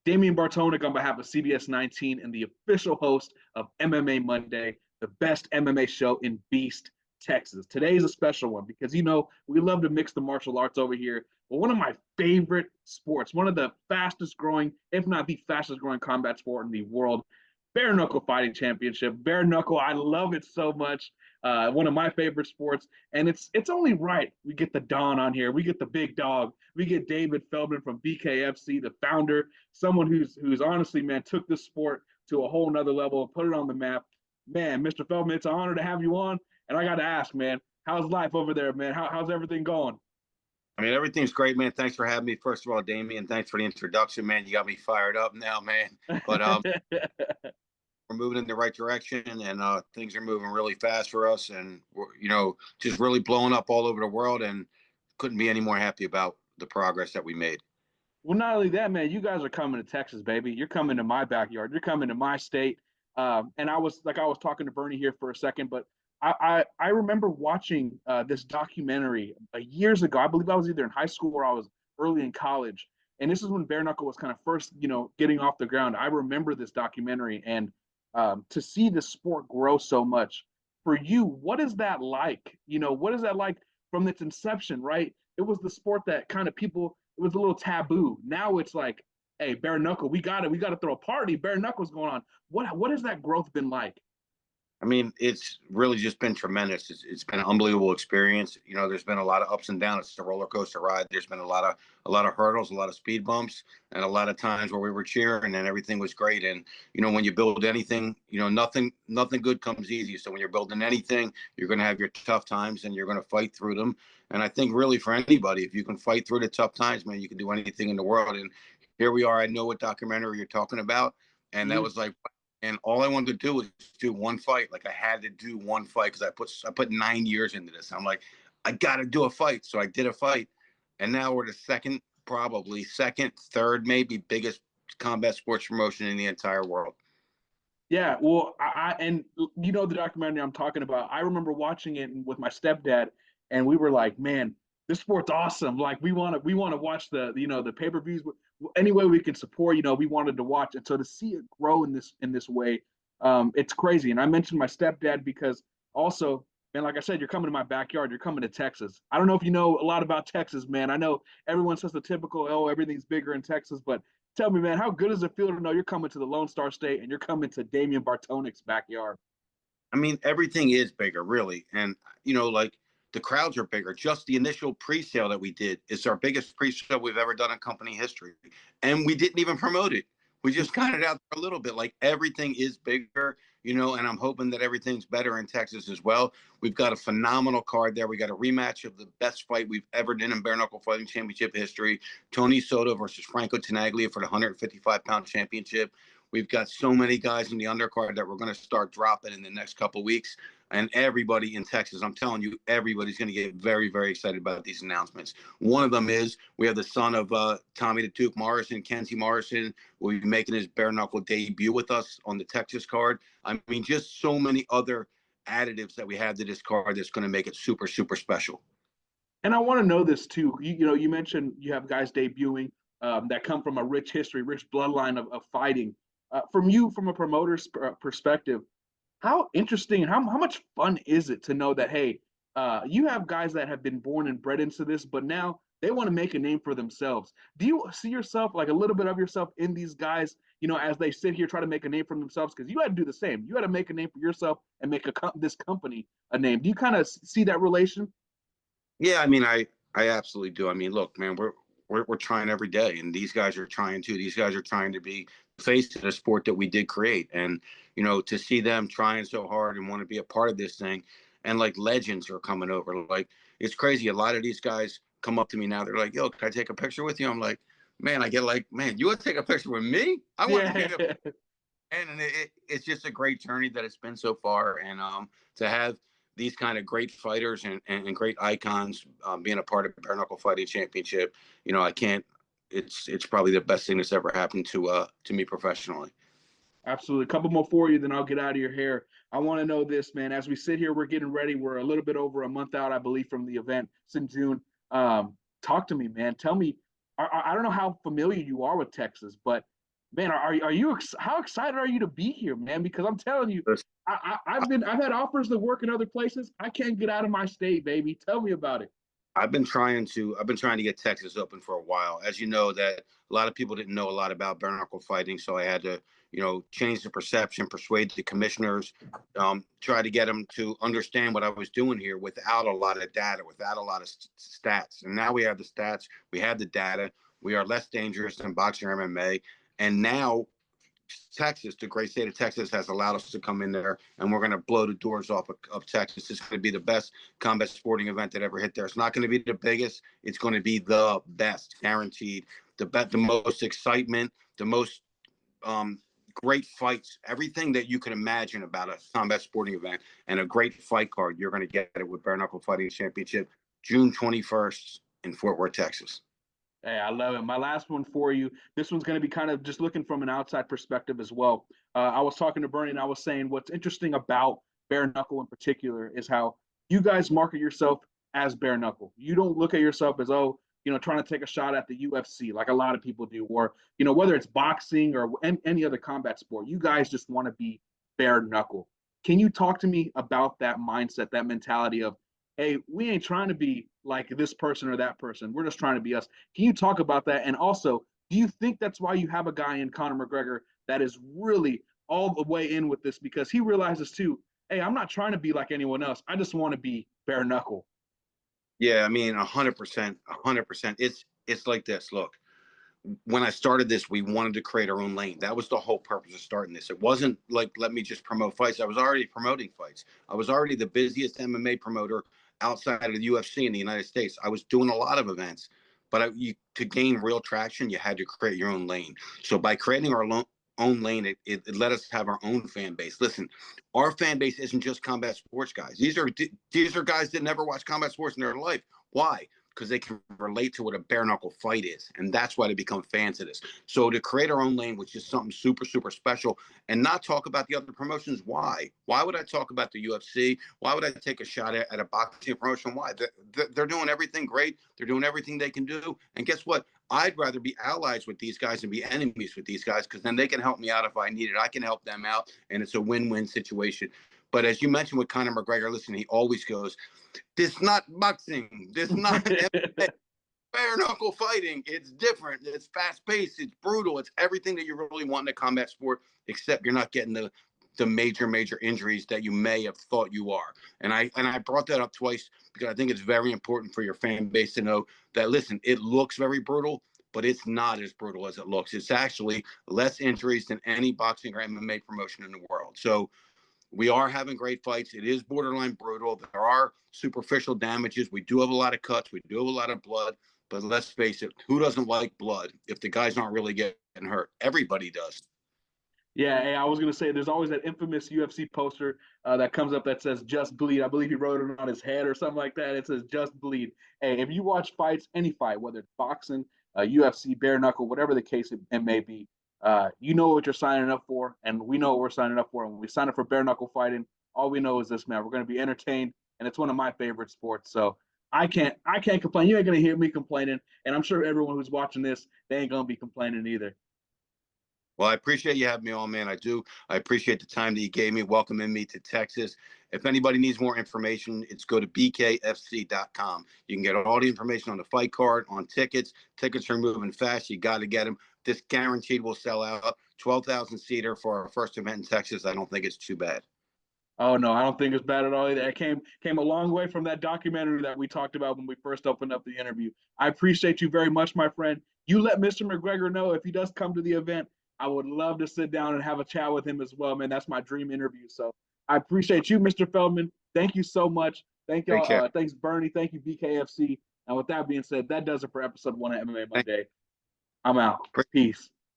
Damian Bartonic on behalf of CBS 19 and the official host of MMA Monday, the best MMA show in Beast, Texas. Today is a special one because, we love to mix the martial arts over here. But one of my favorite sports, one of the fastest growing, if not the fastest growing combat sport in the world, Bare Knuckle Fighting Championship. Bare Knuckle, I love it so much. One of my favorite sports, and it's only right we get the Don on here. We get the big dog. We get David Feldman from BKFC, the founder, someone who's honestly, man, took this sport to a whole nother level and put it on the map. Man, Mr. Feldman, it's an honor to have you on. And I got to ask, man, how's life over there, man? How's everything going? I mean, everything's great, man. Thanks for having me. First of all, Damien, thanks for the introduction, man. You got me fired up now, man. But we're moving in the right direction, and things are moving really fast for us, and we're, just really blowing up all over the world, and couldn't be any more happy about the progress that we made. Well, not only that, man, you guys are coming to Texas, baby. You're coming to my backyard. You're coming to my state. And I was talking to Bernie here for a second, but I remember watching this documentary years ago. I believe I was either in high school or I was early in college. And this is when bare knuckle was kind of first, getting off the ground. I remember this documentary, and to see the sport grow so much. For you, what is that like? What is that like from its inception, right? It was the sport that kind of people, it was a little taboo. Now it's like, hey, bare knuckle, we got it. We got to throw a party. Bare knuckle's going on. What has that growth been like? I mean, it's really just been tremendous. It's been an unbelievable experience. There's been a lot of ups and downs. It's a roller coaster ride. There's been a lot of hurdles, a lot of speed bumps, and a lot of times where we were cheering and everything was great. And when you build anything, nothing good comes easy. So when you're building anything, you're going to have your tough times and you're going to fight through them. And I think really for anybody, if you can fight through the tough times, man, you can do anything in the world. And here we are. I know what documentary you're talking about, and that was like. And all I wanted to do was do one fight. Like I had to do one fight because I put 9 years into this. I'm like, I got to do a fight. So I did a fight. And now we're the second, third, maybe biggest combat sports promotion in the entire world. Yeah, well, and the documentary I'm talking about. I remember watching it with my stepdad, and we were like, man, this sport's awesome. Like we want to watch the pay-per-views any way we can support. We wanted to watch it. So to see it grow in this way, it's crazy. And I mentioned my stepdad because also, man, like I said, you're coming to my backyard. You're coming to Texas. I don't know if you know a lot about Texas, man. I know everyone says the typical, oh, everything's bigger in Texas, but tell me, man, how good does it feel to know you're coming to the Lone Star State and you're coming to Damian Bartonic's backyard? I mean, everything is bigger, really. And, like the crowds are bigger. Just the initial pre-sale that we did is our biggest pre-sale we've ever done in company history. And we didn't even promote it. We just got it out there a little bit. Like everything is bigger, and I'm hoping that everything's better in Texas as well. We've got a phenomenal card there. We got a rematch of the best fight we've ever done in Bare Knuckle Fighting Championship history. Tony Soto versus Franco Tenaglia for the 155-pound championship. We've got so many guys in the undercard that we're going to start dropping in the next couple of weeks. And everybody in Texas, I'm telling you, everybody's going to get very, very excited about these announcements. One of them is we have the son of Tommy the Duke Morrison, Kenzie Morrison, will be making his bare knuckle debut with us on the Texas card. I mean, just so many other additives that we have to this card that's going to make it super, super special. And I want to know this too. You mentioned you have guys debuting that come from a rich history, rich bloodline of fighting. From a promoter's perspective, how interesting and how much fun is it to know that, hey, you have guys that have been born and bred into this, but now they want to make a name for themselves. Do you see yourself, like a little bit of yourself in these guys, as they sit here, try to make a name for themselves? Because you had to do the same. You had to make a name for yourself and make this company a name. Do you kind of see that relation? Yeah, I mean, I absolutely do. I mean, look, man, we're trying every day, and these guys are trying too. These guys are trying to be the face of the sport that we did create, and to see them trying so hard and want to be a part of this thing, and like legends are coming over. Like it's crazy. A lot of these guys come up to me now. They're like, "Yo, can I take a picture with you?" I'm like, "Man," I get like, "Man, you want to take a picture with me? I want to take a." And it's just a great journey that it's been so far, and to have these kind of great fighters and great icons being a part of the Bare Knuckle Fighting Championship, I can't. It's probably the best thing that's ever happened to me professionally. Absolutely. A couple more for you, then I'll get out of your hair. I want to know this, man. As we sit here, we're getting ready. We're a little bit over a month out, I believe, from the event. It's in June. Talk to me, man. Tell me. I don't know how familiar you are with Texas, but Man, are you how excited are you to be here, man? Because I'm telling you, Listen, I've had offers to work in other places. I can't get out of my state, baby. Tell me about it. I've been trying to get Texas open for a while. As you know, that a lot of people didn't know a lot about bare knuckle fighting, so I had to, change the perception, persuade the commissioners, try to get them to understand what I was doing here without a lot of data, without a lot of stats. And now we have the stats, we have the data. We are less dangerous than boxing or MMA, and now Texas, the great state of Texas, has allowed us to come in there, and we're going to blow the doors off of Texas. It's going to be the best combat sporting event that ever hit there. It's not going to be the biggest. It's going to be the best, guaranteed. The most excitement, the most great fights, everything that you can imagine about a combat sporting event, and a great fight card. You're going to get it with Bare Knuckle Fighting Championship, June 21st in Fort Worth, Texas. Hey, I love it. My last one for you. This one's going to be kind of just looking from an outside perspective as well. I was talking to Bernie and I was saying what's interesting about bare knuckle in particular is how you guys market yourself as bare knuckle. You don't look at yourself as, oh, trying to take a shot at the UFC like a lot of people do, or, whether it's boxing or any other combat sport, you guys just want to be bare knuckle. Can you talk to me about that mindset, that mentality of, hey, we ain't trying to be like this person or that person. We're just trying to be us. Can you talk about that? And also, do you think that's why you have a guy in Conor McGregor that is really all the way in with this because he realizes too, hey, I'm not trying to be like anyone else. I just want to be bare knuckle. Yeah, I mean, 100%, 100%. It's like this. Look, when I started this, we wanted to create our own lane. That was the whole purpose of starting this. It wasn't like, let me just promote fights. I was already promoting fights. I was already the busiest MMA promoter outside of the UFC in the United States. I was doing a lot of events, but to gain real traction, you had to create your own lane. So by creating our own lane, it let us have our own fan base. Listen, our fan base isn't just combat sports guys. These are guys that never watched combat sports in their life. Why? Because they can relate to what a bare knuckle fight is. And that's why they become fans of this. So to create our own lane, which is something super, super special, and not talk about the other promotions, why? Why would I talk about the UFC? Why would I take a shot at a boxing promotion? Why? They're doing everything great. They're doing everything they can do. And guess what? I'd rather be allies with these guys and be enemies with these guys because then they can help me out if I need it. I can help them out, and it's a win-win situation. But as you mentioned with Conor McGregor, listen, he always goes, this not boxing. This not bare knuckle fighting. It's different. It's fast paced. It's brutal. It's everything that you really want in a combat sport, except you're not getting the major injuries that you may have thought you are. And I brought that up twice because I think it's very important for your fan base to know that, listen, it looks very brutal, but it's not as brutal as it looks. It's actually less injuries than any boxing or MMA promotion in the world. So we are having great fights. It is borderline brutal. There are superficial damages. We do have a lot of cuts. We do have a lot of blood. But let's face it, who doesn't like blood if the guys aren't really getting hurt? Everybody does. Yeah, hey, I was gonna say there's always that infamous UFC poster that comes up that says "Just Bleed." I believe he wrote it on his head or something like that. It says "Just Bleed." Hey, if you watch fights, any fight, whether it's boxing, UFC, bare knuckle, whatever the case it may be, you know what you're signing up for, and we know what we're signing up for. And when we sign up for bare knuckle fighting, all we know is this, man. We're gonna be entertained, and it's one of my favorite sports. So I can't complain. You ain't gonna hear me complaining, and I'm sure everyone who's watching this, they ain't gonna be complaining either. Well, I appreciate you having me on, man. I do. I appreciate the time that you gave me, welcoming me to Texas. If anybody needs more information, it's go to bkfc.com. You can get all the information on the fight card, on tickets. Tickets are moving fast. You got to get them. This guaranteed will sell out. 12,000 seater for our first event in Texas. I don't think it's too bad. Oh no, I don't think it's bad at all either. It came a long way from that documentary that we talked about when we first opened up the interview. I appreciate you very much, my friend. You let Mr. McGregor know if he does come to the event. I would love to sit down and have a chat with him as well, man. That's my dream interview. So I appreciate you, Mr. Feldman. Thank you so much. Thank Take care. y'all. Thanks, Bernie. Thank you, BKFC. And with that being said, that does it for episode 1 of MMA Monday. I'm out. Peace.